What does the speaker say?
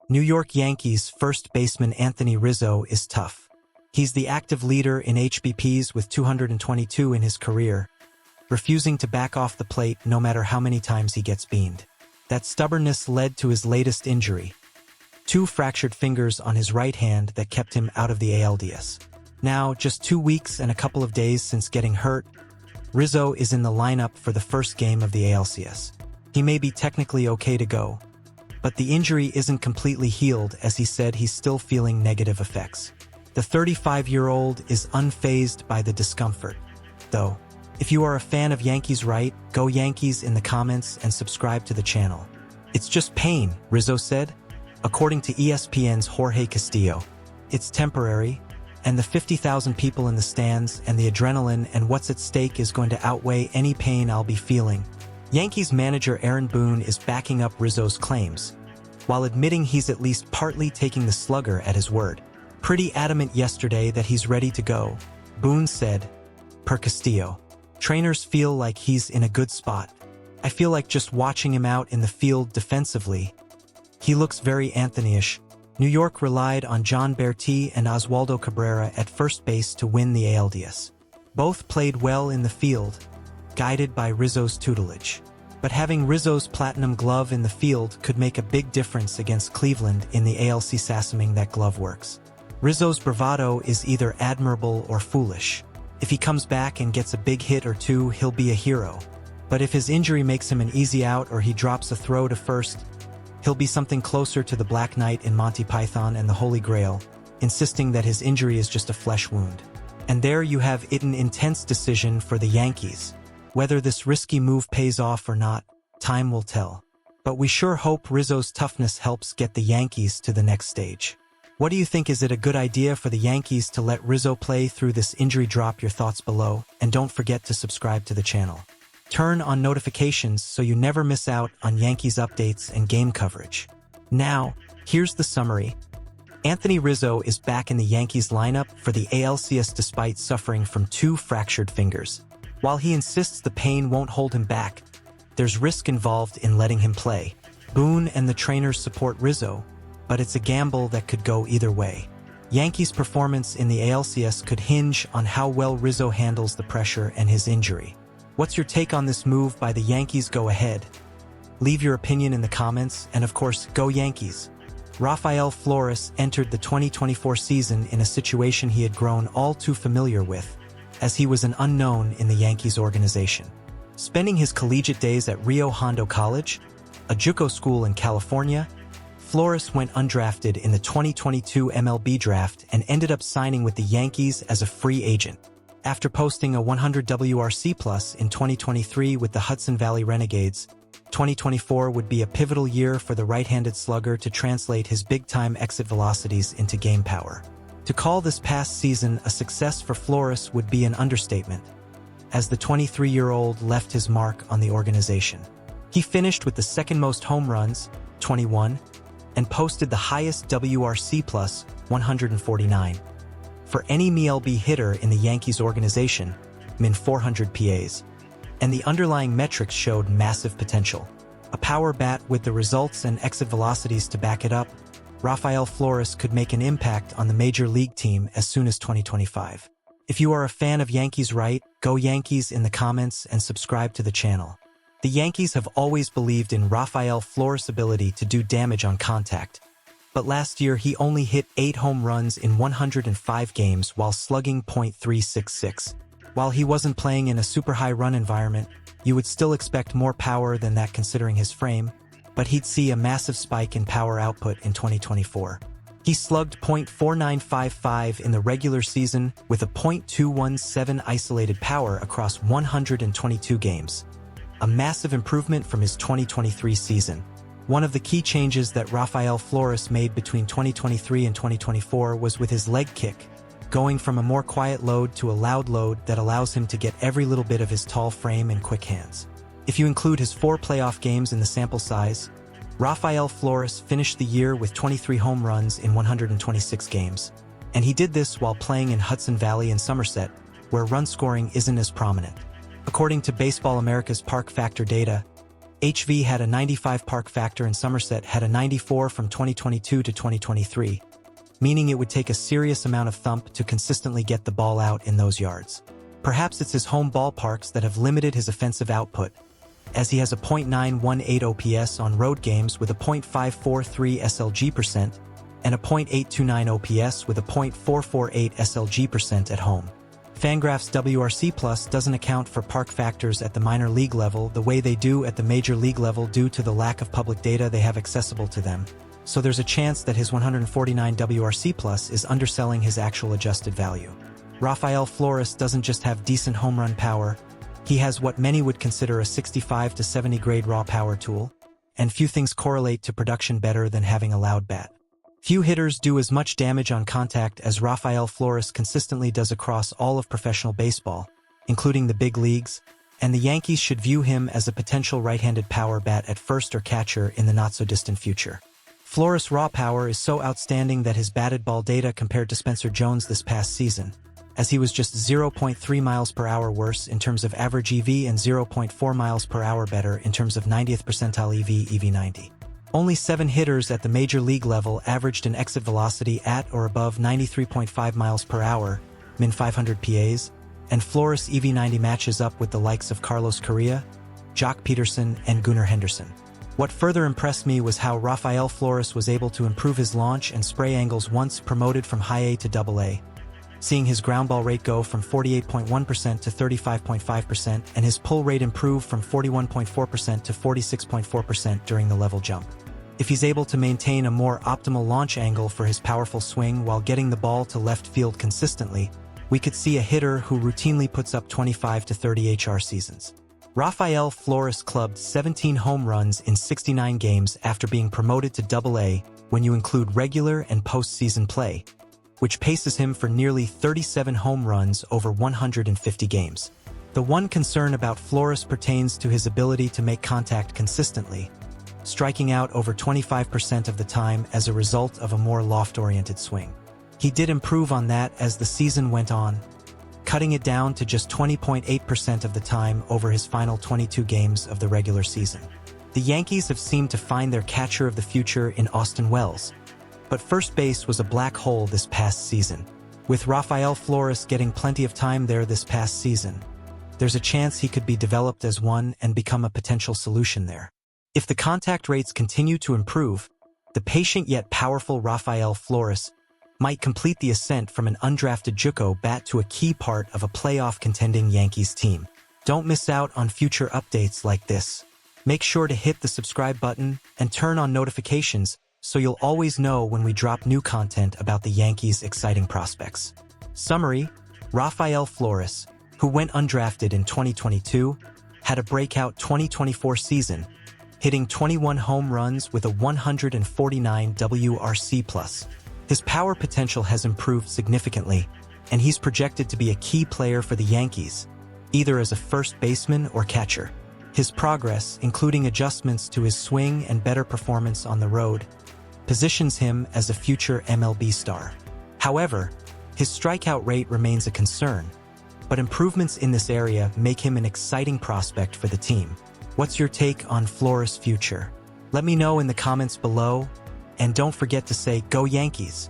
New York Yankees first baseman Anthony Rizzo is tough. He's the active leader in HBPs with 222 in his career, refusing to back off the plate no matter how many times he gets beamed. That stubbornness led to his latest injury, 2 fractured fingers on his right hand that kept him out of the ALDS. Now, just 2 weeks and a couple of days since getting hurt, Rizzo is in the lineup for the first game of the ALCS. He may be technically okay to go, but the injury isn't completely healed, as he said he's still feeling negative effects. The 35-year-old is unfazed by the discomfort, though. If you are a fan of Yankees right, go Yankees in the comments and subscribe to the channel. It's just pain, Rizzo said, according to ESPN's Jorge Castillo. It's temporary, and the 50,000 people in the stands and the adrenaline and what's at stake is going to outweigh any pain I'll be feeling. Yankees manager Aaron Boone is backing up Rizzo's claims, while admitting he's at least partly taking the slugger at his word. Pretty adamant yesterday that he's ready to go, Boone said, per Castillo. Trainers feel like he's in a good spot. I feel like just watching him out in the field defensively. He looks very Anthony-ish. New York relied on John Berti and Oswaldo Cabrera at first base to win the ALDS. Both played well in the field, guided by Rizzo's tutelage. But having Rizzo's platinum glove in the field could make a big difference against Cleveland in the ALC assuming that glove works. Rizzo's bravado is either admirable or foolish. If he comes back and gets a big hit or two, he'll be a hero. But if his injury makes him an easy out or he drops a throw to first, he'll be something closer to the Black Knight in Monty Python and the Holy Grail, insisting that his injury is just a flesh wound. And there you have it, an intense decision for the Yankees. Whether this risky move pays off or not, time will tell. But we sure hope Rizzo's toughness helps get the Yankees to the next stage. What do you think? Is it a good idea for the Yankees to let Rizzo play through this injury? Drop your thoughts below, and don't forget to subscribe to the channel. Turn on notifications so you never miss out on Yankees updates and game coverage. Now, here's the summary. Anthony Rizzo is back in the Yankees lineup for the ALCS despite suffering from 2 fractured fingers. While he insists the pain won't hold him back, there's risk involved in letting him play. Boone and the trainers support Rizzo, but it's a gamble that could go either way. Yankees' performance in the ALCS could hinge on how well Rizzo handles the pressure and his injury. What's your take on this move by the Yankees? Go ahead. Leave your opinion in the comments, and of course, go Yankees. Rafael Flores entered the 2024 season in a situation he had grown all too familiar with, as he was an unknown in the Yankees organization. Spending his collegiate days at Rio Hondo College, a JUCO school in California, Flores went undrafted in the 2022 MLB draft and ended up signing with the Yankees as a free agent. After posting a 100 WRC+ in 2023 with the Hudson Valley Renegades, 2024 would be a pivotal year for the right-handed slugger to translate his big-time exit velocities into game power. To call this past season a success for Flores would be an understatement, as the 23-year-old left his mark on the organization. He finished with the second most home runs, 21, and posted the highest WRC+, 149. For any MLB hitter in the Yankees organization, min 400 PAs. And the underlying metrics showed massive potential. A power bat with the results and exit velocities to back it up, Rafael Flores could make an impact on the Major League team as soon as 2025. If you are a fan of Yankees right, go Yankees in the comments and subscribe to the channel. The Yankees have always believed in Rafael Flores' ability to do damage on contact, but last year he only hit 8 home runs in 105 games while slugging .366. While he wasn't playing in a super high run environment, you would still expect more power than that considering his frame, but he'd see a massive spike in power output in 2024. He slugged .4955 in the regular season with a .217 isolated power across 122 games. A massive improvement from his 2023 season. One of the key changes that Rafael Flores made between 2023 and 2024 was with his leg kick, going from a more quiet load to a loud load that allows him to get every little bit of his tall frame and quick hands. If you include his 4 playoff games in the sample size, Rafael Flores finished the year with 23 home runs in 126 games, and he did this while playing in Hudson Valley and Somerset, where run scoring isn't as prominent. According to Baseball America's Park Factor data, HV had a 95 park factor and Somerset had a 94 from 2022 to 2023, meaning it would take a serious amount of thump to consistently get the ball out in those yards. Perhaps it's his home ballparks that have limited his offensive output, as he has a .918 OPS on road games with a .543 SLG percent and a .829 OPS with a .448 SLG percent at home. Fangraphs WRC Plus doesn't account for park factors at the minor league level the way they do at the major league level due to the lack of public data they have accessible to them, so there's a chance that his 149 WRC Plus is underselling his actual adjusted value. Rafael Flores doesn't just have decent home run power, he has what many would consider a 65 to 70 grade raw power tool, and few things correlate to production better than having a loud bat. Few hitters do as much damage on contact as Rafael Flores consistently does across all of professional baseball, including the big leagues, and the Yankees should view him as a potential right-handed power bat at first or catcher in the not-so-distant future. Flores' raw power is so outstanding that his batted ball data compared to Spencer Jones this past season, as he was just 0.3 miles per hour worse in terms of average EV and 0.4 miles per hour better in terms of 90th percentile EV/EV90. Only 7 hitters at the major league level averaged an exit velocity at or above 93.5 miles per hour, min 500 PAs, and Flores' EV90 matches up with the likes of Carlos Correa, Jock Peterson, and Gunnar Henderson. What further impressed me was how Rafael Flores was able to improve his launch and spray angles once promoted from high A to double A, seeing his ground ball rate go from 48.1% to 35.5% and his pull rate improve from 41.4% to 46.4% during the level jump. If he's able to maintain a more optimal launch angle for his powerful swing while getting the ball to left field consistently, we could see a hitter who routinely puts up 25 to 30 HR seasons. Rafael Flores clubbed 17 home runs in 69 games after being promoted to Double A when you include regular and postseason play, which paces him for nearly 37 home runs over 150 games. The one concern about Flores pertains to his ability to make contact consistently, striking out over 25% of the time as a result of a more loft-oriented swing. He did improve on that as the season went on, cutting it down to just 20.8% of the time over his final 22 games of the regular season. The Yankees have seemed to find their catcher of the future in Austin Wells, but first base was a black hole this past season. With Rafael Flores getting plenty of time there this past season, there's a chance he could be developed as one and become a potential solution there. If the contact rates continue to improve, the patient yet powerful Rafael Flores might complete the ascent from an undrafted JUCO bat to a key part of a playoff contending Yankees team. Don't miss out on future updates like this. Make sure to hit the subscribe button and turn on notifications so you'll always know when we drop new content about the Yankees' exciting prospects. Summary: Rafael Flores, who went undrafted in 2022, had a breakout 2024 season, hitting 21 home runs with a 149 WRC+. His power potential has improved significantly, and he's projected to be a key player for the Yankees, either as a first baseman or catcher. His progress, including adjustments to his swing and better performance on the road, positions him as a future MLB star. However, his strikeout rate remains a concern, but improvements in this area make him an exciting prospect for the team. What's your take on Flores' future? Let me know in the comments below, and don't forget to say, "Go Yankees!"